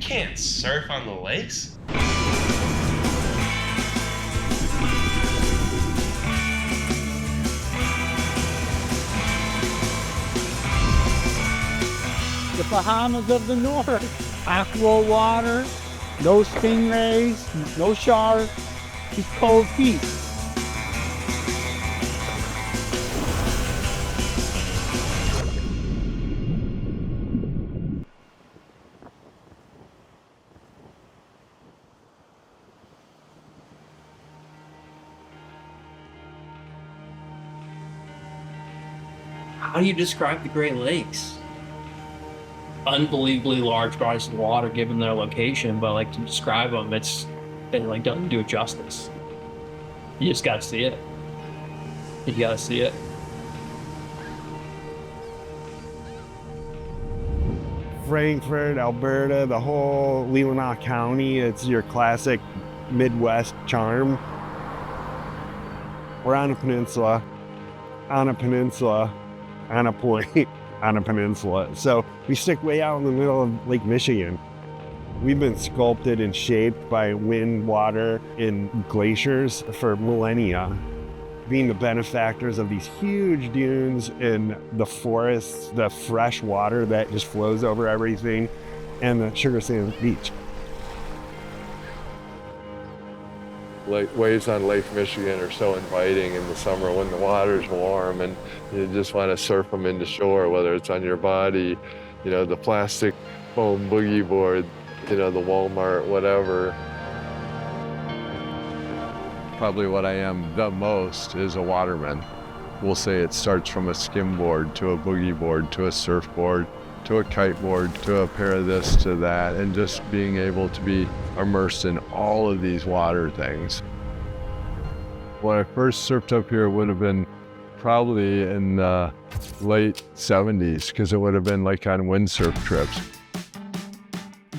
can't surf on the lakes? The Bahamas of the North. Aqua water, no stingrays, no sharks, just cold feet. How do you describe the Great Lakes? Unbelievably large bodies of water given their location, but like to describe them, it like doesn't do it justice. You just gotta see it. You gotta see it. Frankfort, Alberta, the whole Leelanau County, it's your classic Midwest charm. We're on a peninsula, on a point, on a peninsula. So we stick way out in the middle of Lake Michigan. We've been sculpted and shaped by wind, water, and glaciers for millennia, being the benefactors of these huge dunes and the forests, the fresh water that just flows over everything, and the sugar sand beach. Waves on Lake Michigan are so inviting in the summer when the water's warm and you just want to surf them into shore, whether it's on your body, you know, the plastic foam boogie board, you know, the Walmart, whatever. Probably what I am the most is a waterman. We'll say it starts from a skim board to a boogie board to a surfboard to a kiteboard to a pair of this to that, and just being able to be immersed in all of these water things. When I first surfed up here, it would have been probably in the late 70s, because it would have been like on windsurf trips.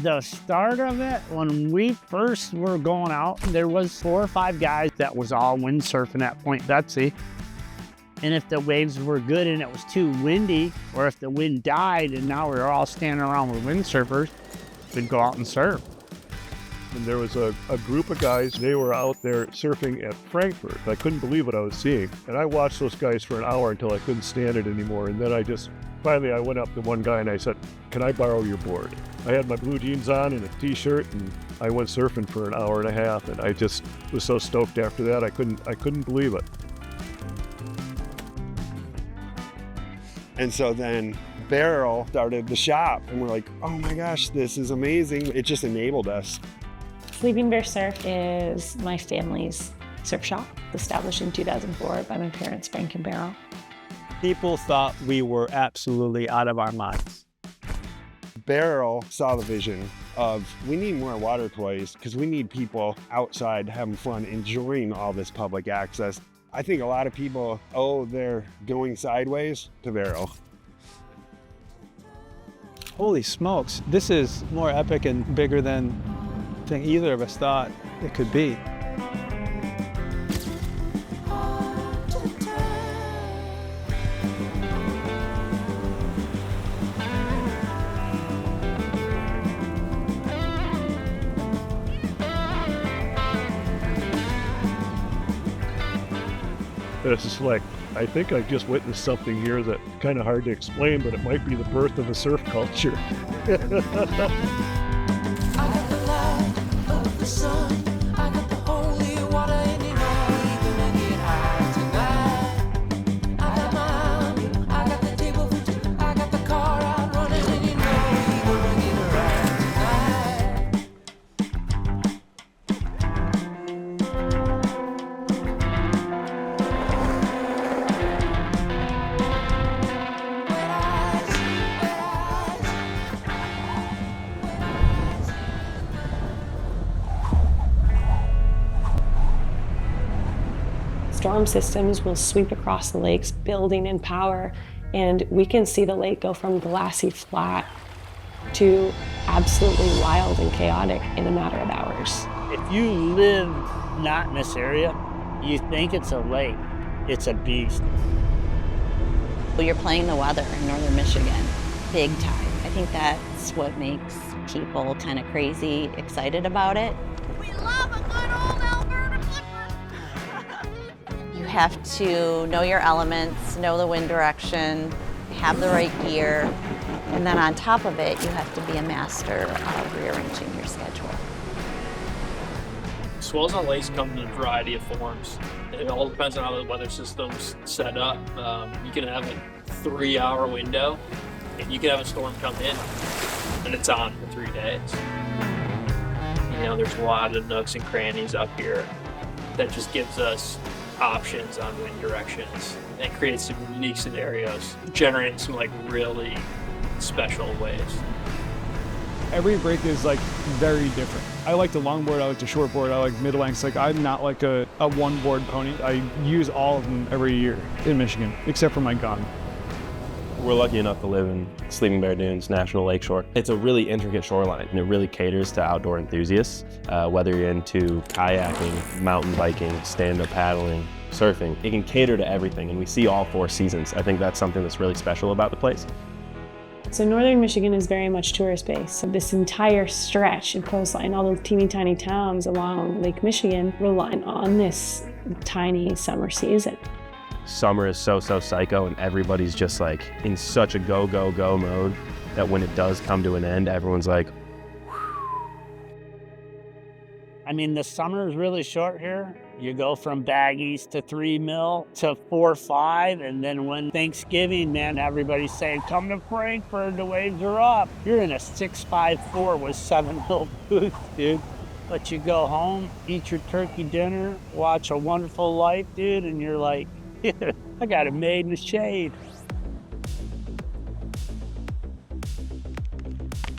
The start of it, when we first were going out, there was 4 or 5 guys that was all windsurfing at Point Betsy. And if the waves were good and it was too windy, or if the wind died and now we were all standing around with windsurfers, we'd go out and surf. And there was a group of guys, they were out there surfing at Frankfurt. I couldn't believe what I was seeing. And I watched those guys for an hour until I couldn't stand it anymore. And then finally I went up to one guy and I said, "Can I borrow your board?" I had my blue jeans on and a t-shirt, and I went surfing for an hour and a half. And I just was so stoked after that, I couldn't believe it. And so then Barrel started the shop, and we're like, oh my gosh, this is amazing. It just enabled us. Sleeping Bear Surf is my family's surf shop, established in 2004 by my parents, Frank and Barrel. People thought we were absolutely out of our minds. Barrel saw the vision of, we need more water toys because we need people outside having fun, enjoying all this public access. I think a lot of people owe their going sideways to Barrel. Holy smokes, this is more epic and bigger than I think either of us thought it could be. And it's just like, I think I just witnessed something here that's kind of hard to explain, but it might be the birth of a surf culture. I got the light of the sun, I got the holy water, and you know we're gonna get high tonight. I got my army, I got the table for two, I got the car out running, and you know we're gonna get a ride tonight. Storm systems will sweep across the lakes, building in power, and we can see the lake go from glassy flat to absolutely wild and chaotic in a matter of hours. If you live not in this area, you think it's a lake. It's a beast. You're playing the weather in northern Michigan, big time. I think that's what makes people kind of crazy excited about it. We love a good old Alberta flipper. You have to know your elements, know the wind direction, have the right gear, and then on top of it, you have to be a master of rearranging your schedule. Swells on lakes come in a variety of forms. It all depends on how the weather system's set up. You can have a 3-hour window, and you can have a storm come in, and it's on for 3 days. You know, there's a lot of nooks and crannies up here that just gives us options on wind directions and creates some unique scenarios, generating some like really special waves. Every break is like very different. I like the longboard, I like the shortboard, I like mid-lengths. Like I'm not like a one-board pony. I use all of them every year in Michigan, except for my gun. We're lucky enough to live in Sleeping Bear Dunes National Lakeshore. It's a really intricate shoreline, and it really caters to outdoor enthusiasts. Whether you're into kayaking, mountain biking, stand-up paddling, surfing, it can cater to everything, and we see all 4 seasons. I think that's something that's really special about the place. So northern Michigan is very much tourist-based. So this entire stretch of coastline, all the teeny tiny towns along Lake Michigan rely on this tiny summer season. Summer is so psycho, and everybody's just like in such a go mode that when it does come to an end, everyone's like, I mean, the summer is really short here. You go from baggies to 3 mil to 4-5, and then when Thanksgiving, man, everybody's saying, come to Frankfurt, the waves are up. You're in a 6.54 with 7 mil booth, dude. But you go home, eat your turkey dinner, watch A Wonderful Life, dude, and you're like, I got it made in the shade.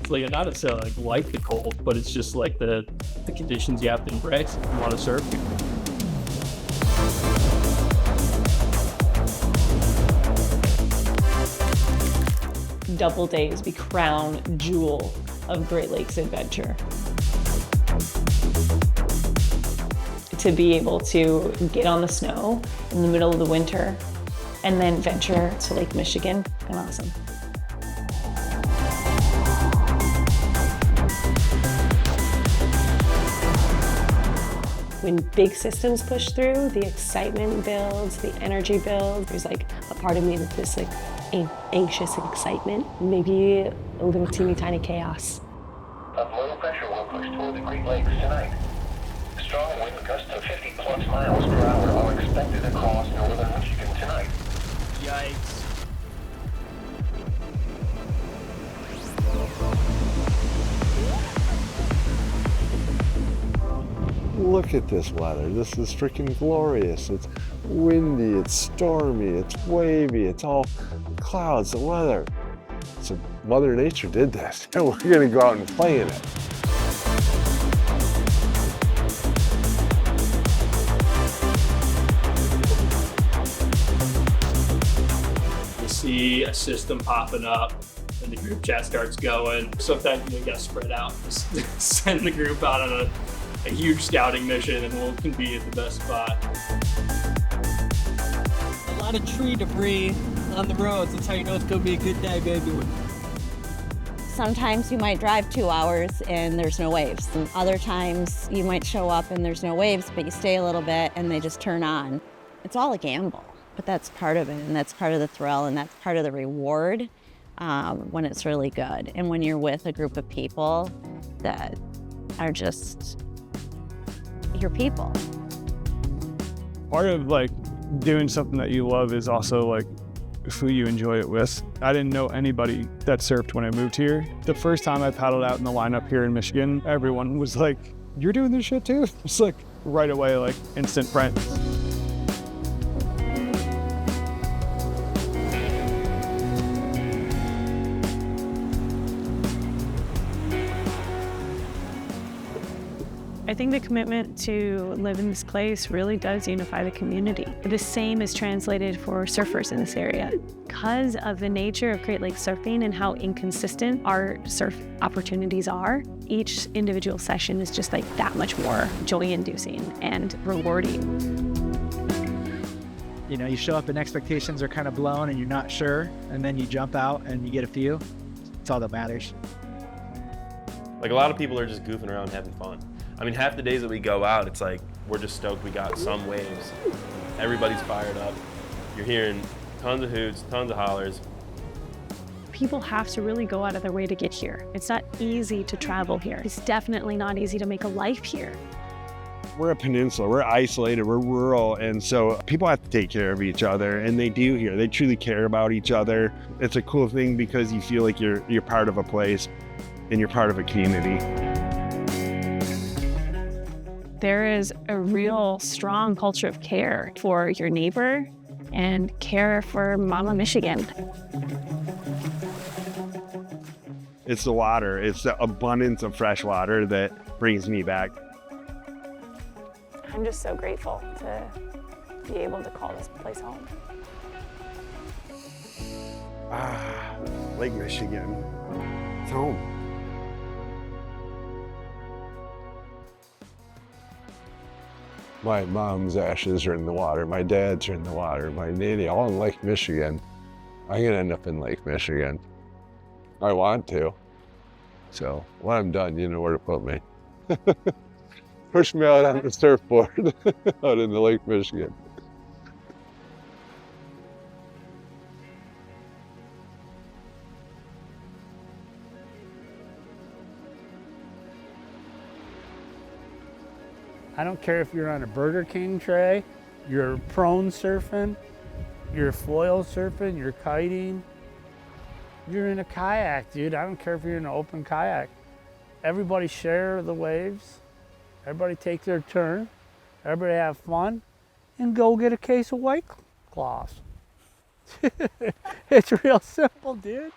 Like not necessarily like the cold, but it's just like the conditions you have to embrace if you want to surf. Double days be crown jewel of Great Lakes adventure. To be able to get on the snow in the middle of the winter and then venture to Lake Michigan, and awesome. When big systems push through, the excitement builds, the energy builds. There's like a part of me that's this like anxious excitement, maybe a little teeny tiny chaos. A low pressure will push toward the Great Lakes tonight. Strong wind gusts of 50+ miles per hour are expected across northern Michigan tonight. Yikes. Look at this weather. This is freaking glorious. It's windy, it's stormy, it's wavy, it's all clouds, the weather. So Mother Nature did this, and we're gonna go out and play in it. You see a system popping up, and the group chat starts going. Sometimes you gotta spread out, just send the group out on a huge scouting mission, and we'll convene at the best spot. A lot of tree debris on the roads. That's how you know it's gonna be a good day, baby. Sometimes you might drive 2 hours and there's no waves. And other times you might show up and there's no waves, but you stay a little bit and they just turn on. It's all a gamble, but that's part of it, and that's part of the thrill, and that's part of the reward when it's really good. And when you're with a group of people that are just your people. Part of like doing something that you love is also like who you enjoy it with. I didn't know anybody that surfed when I moved here. The first time I paddled out in the lineup here in Michigan, everyone was like, you're doing this shit too? It's like right away, like instant friends. I think the commitment to live in this place really does unify the community. The same is translated for surfers in this area. Because of the nature of Great Lakes surfing and how inconsistent our surf opportunities are, each individual session is just like that much more joy-inducing and rewarding. You know, you show up and expectations are kind of blown and you're not sure, and then you jump out and you get a few. It's all that matters. Like a lot of people are just goofing around having fun. I mean, half the days that we go out, it's like, we're just stoked we got some waves. Everybody's fired up. You're hearing tons of hoots, tons of hollers. People have to really go out of their way to get here. It's not easy to travel here. It's definitely not easy to make a life here. We're a peninsula, we're isolated, we're rural, and so people have to take care of each other, and they do here. They truly care about each other. It's a cool thing because you feel like you're part of a place and you're part of a community. There is a real strong culture of care for your neighbor and care for Mama Michigan. It's the water, it's the abundance of fresh water that brings me back. I'm just so grateful to be able to call this place home. Lake Michigan, it's home. My mom's ashes are in the water, my dad's are in the water, my nanny, all in Lake Michigan. I'm gonna end up in Lake Michigan. I want to. So when I'm done, you know where to put me. Push me out on the surfboard out in the Lake Michigan. I don't care if you're on a Burger King tray, you're prone surfing, you're foil surfing, you're kiting, you're in a kayak, dude. I don't care if you're in an open kayak. Everybody share the waves. Everybody take their turn. Everybody have fun and go get a case of White Claws. It's real simple, dude.